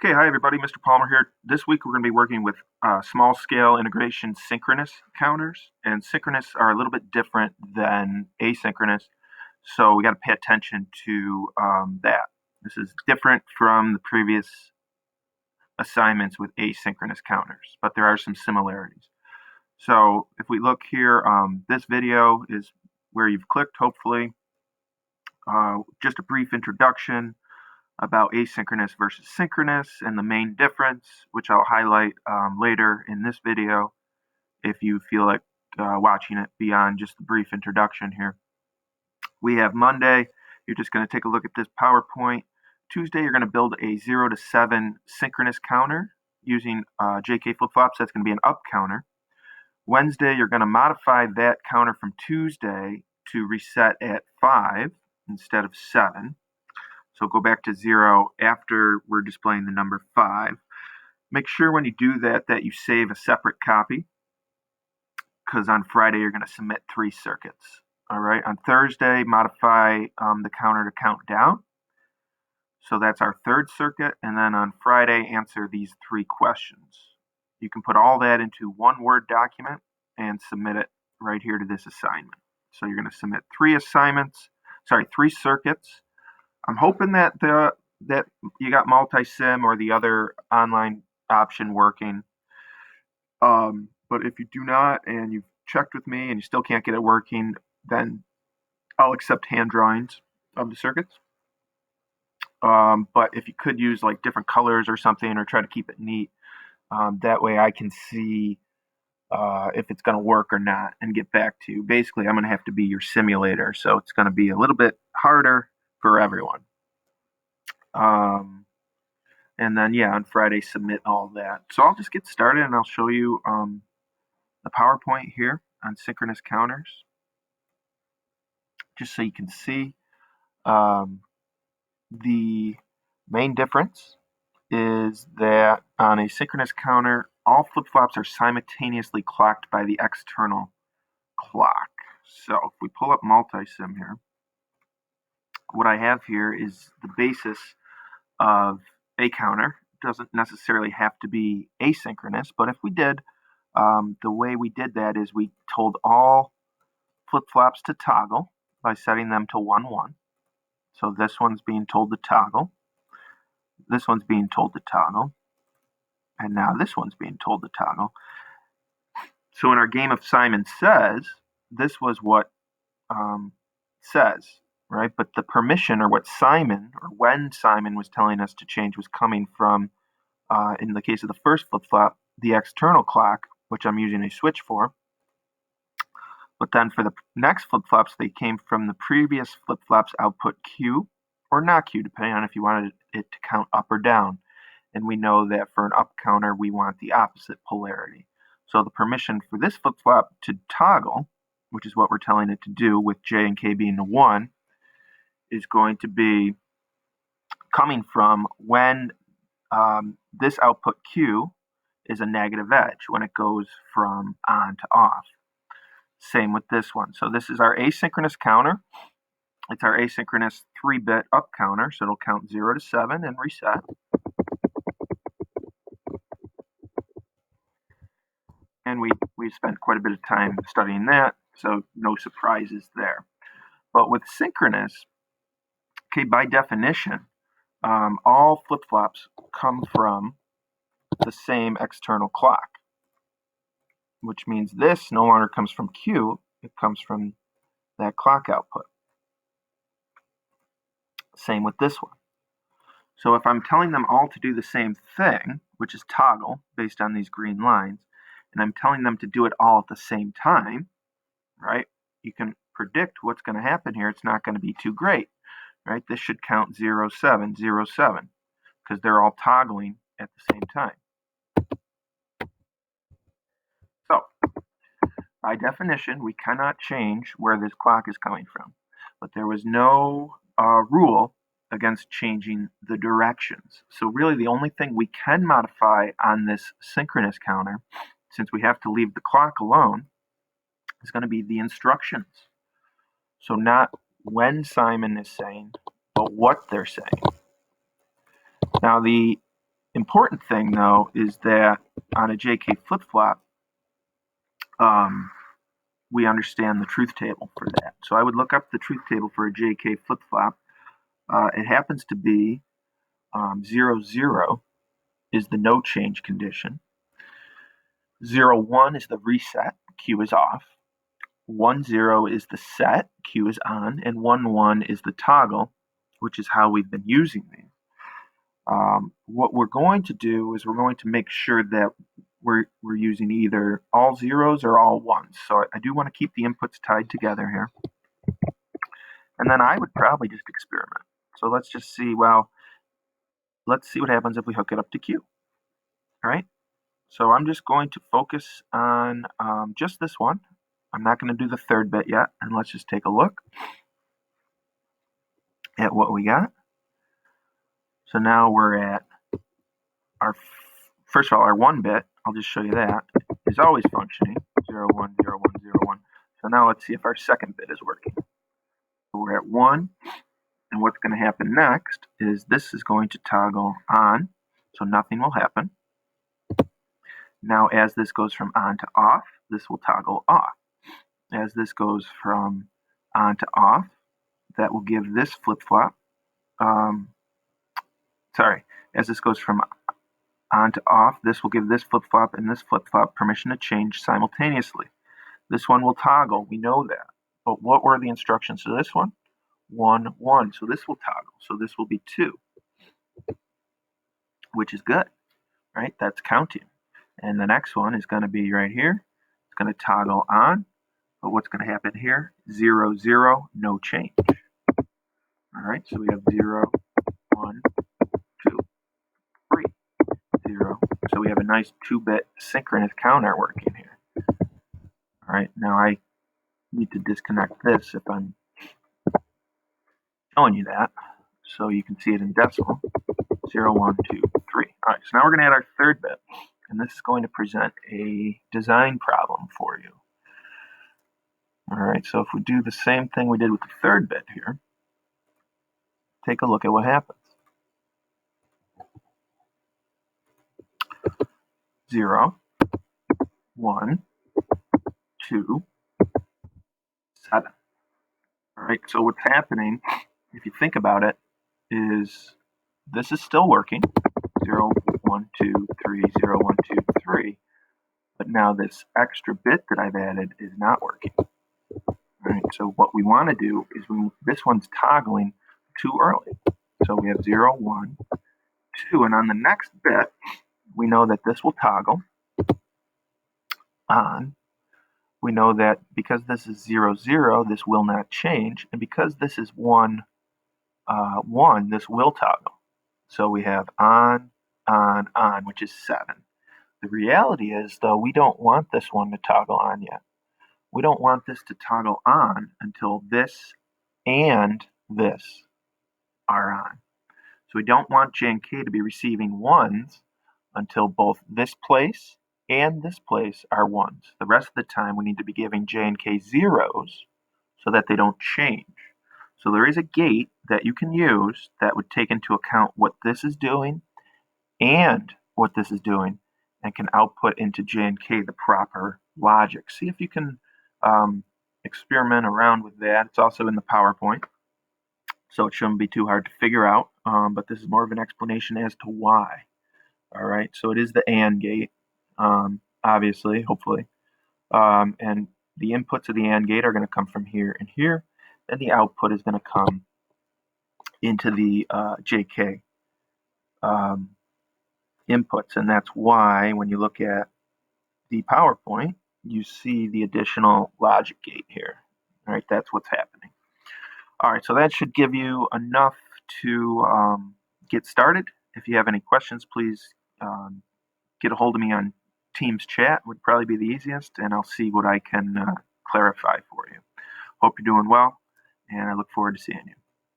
Okay, hi everybody, Mr. Palmer here. This week we're going to be working with small scale integration synchronous counters, and synchronous are a little bit different than asynchronous, so we got to pay attention to that. This is different from the previous assignments with asynchronous counters, but there are some similarities. So if we look here, this video is where you've clicked, hopefully. Just a brief introduction about asynchronous versus synchronous and the main difference, which I'll highlight later in this video if you feel like watching it beyond just the brief introduction here. We have Monday, you're just going to take a look at this PowerPoint. Tuesday, you're going to build a 0 to 7 synchronous counter using JK flip-flops. That's going to be an up counter. Wednesday, you're going to modify that counter from Tuesday to reset at 5 instead of 7. So go back to 0 after we're displaying the number 5. Make sure when you do that that you save a separate copy, because on Friday you're going to submit 3 circuits. All right. On Thursday, modify the counter to count down. So that's our 3rd circuit. And then on Friday, answer these 3 questions. You can put all that into one Word document and submit it right here to this assignment. So you're going to submit 3 circuits. I'm hoping that that you got multi-sim or the other online option working. But if you do not and you've checked with me and you still can't get it working, then I'll accept hand drawings of the circuits. But if you could use like different colors or something, or try to keep it neat, that way I can see if it's going to work or not and get back to you. Basically, I'm going to have to be your simulator, so it's going to be a little bit harder for everyone. And then, yeah, on Friday, submit all that. So I'll just get started and I'll show you the PowerPoint here on synchronous counters, just so you can see. The main difference is that on a synchronous counter, all flip-flops are simultaneously clocked by the external clock. So if we pull up multi-sim here, what I have here is the basis of a counter. It doesn't necessarily have to be asynchronous, but if we did, the way we did that is we told all flip-flops to toggle by setting them to 1-1. So this one's being told to toggle. This one's being told to toggle. And now this one's being told to toggle. So in our game of Simon Says, this was what says, right? But the permission, or what Simon, or when Simon was telling us to change, was coming from, in the case of the first flip-flop, the external clock, which I'm using a switch for. But then for the next flip-flops, they came from the previous flip-flops output Q or not Q, depending on if you wanted it to count up or down. And we know that for an up counter, we want the opposite polarity. So the permission for this flip-flop to toggle, which is what we're telling it to do with J and K being the 1, is going to be coming from when this output Q is a negative edge, when it goes from on to off. Same with this one. So this is our asynchronous counter. It's our asynchronous 3-bit up counter, so it'll count 0 to 7 and reset. And we spent quite a bit of time studying that, so no surprises there. But with synchronous, okay, by definition, all flip-flops come from the same external clock, which means this no longer comes from Q, it comes from that clock output. Same with this one. So if I'm telling them all to do the same thing, which is toggle based on these green lines, and I'm telling them to do it all at the same time, right? You can predict what's going to happen here. It's not going to be too great, right? This should count 0, 7, 0, 7, because they're all toggling at the same time. So, by definition, we cannot change where this clock is coming from. But there was no rule against changing the directions. So really the only thing we can modify on this synchronous counter, since we have to leave the clock alone, is going to be the instructions. So not when Simon is saying, but what they're saying. Now the important thing, though, is that on a JK flip-flop, we understand the truth table for that. So I would look up the truth table for a JK flip-flop. It happens to be 0, 0 is the no change condition. 0, 1 is the reset, Q is off. 1, 0 is the set, Q is on, and 1, 1 is the toggle, which is how we've been using these. What we're going to do is we're going to make sure that we're using either all zeros or all ones. So I do want to keep the inputs tied together here. And then I would probably just experiment. So let's just see, well, let's see what happens if we hook it up to Q. All right. So I'm just going to focus on just this one. I'm not going to do the third bit yet. And let's just take a look at what we got. So now we're at our, first of all, our 1 bit. I'll just show you that is always functioning. 0, 1, 0, 1, 0, 1. So now let's see if our second bit is working. So we're at 1. And what's going to happen next is this is going to toggle on. So nothing will happen. Now, as this goes from on to off, this will toggle off. As this goes from on to off, that will give this flip-flop, as this goes from on to off, this will give this flip-flop and this flip-flop permission to change simultaneously. This one will toggle, we know that. But what were the instructions to this one? 1, 1, so this will toggle. So this will be 2, which is good, right? That's counting. And the next one is going to be right here. It's going to toggle on. But what's going to happen here? 0, 0, no change. All right, so we have 0, 1, 2, 3, 0. So we have a nice 2-bit synchronous counter working here. All right, now I need to disconnect this if I'm showing you that. So you can see it in decimal. 0, 1, 2, 3. All right, so now we're going to add our third bit. And this is going to present a design problem for you. All right, so if we do the same thing we did with the third bit here, take a look at what happens. 0, 1, 2, 7. All right, so what's happening, if you think about it, is this is still working. 0, 1, 2, 3, 0, 1, 2, 3. But now this extra bit that I've added is not working. All right, so what we want to do is this one's toggling too early. So we have 0, 1, 2, and on the next bit, we know that this will toggle on. We know that because this is 0, 0, this will not change, and because this is 1, 1, this will toggle. So we have on, which is 7. The reality is, though, we don't want this one to toggle on yet. We don't want this to toggle on until this and this are on. So we don't want J and K to be receiving 1s until both this place and this place are 1s. The rest of the time we need to be giving J and K 0s so that they don't change. So there is a gate that you can use that would take into account what this is doing and what this is doing and can output into J and K the proper logic. See if you can experiment around with that. It's also in the PowerPoint, so it shouldn't be too hard to figure out, but this is more of an explanation as to why. All right, so it is the AND gate, obviously, hopefully, and the inputs of the AND gate are going to come from here and here, and the output is going to come into the JK inputs, and that's why when you look at the PowerPoint, you see the additional logic gate here. All right, that's what's happening. All right, so that should give you enough to get started. If you have any questions, please get a hold of me on Teams chat, would probably be the easiest, and I'll see what I can clarify for you. Hope you're doing well, and I look forward to seeing you.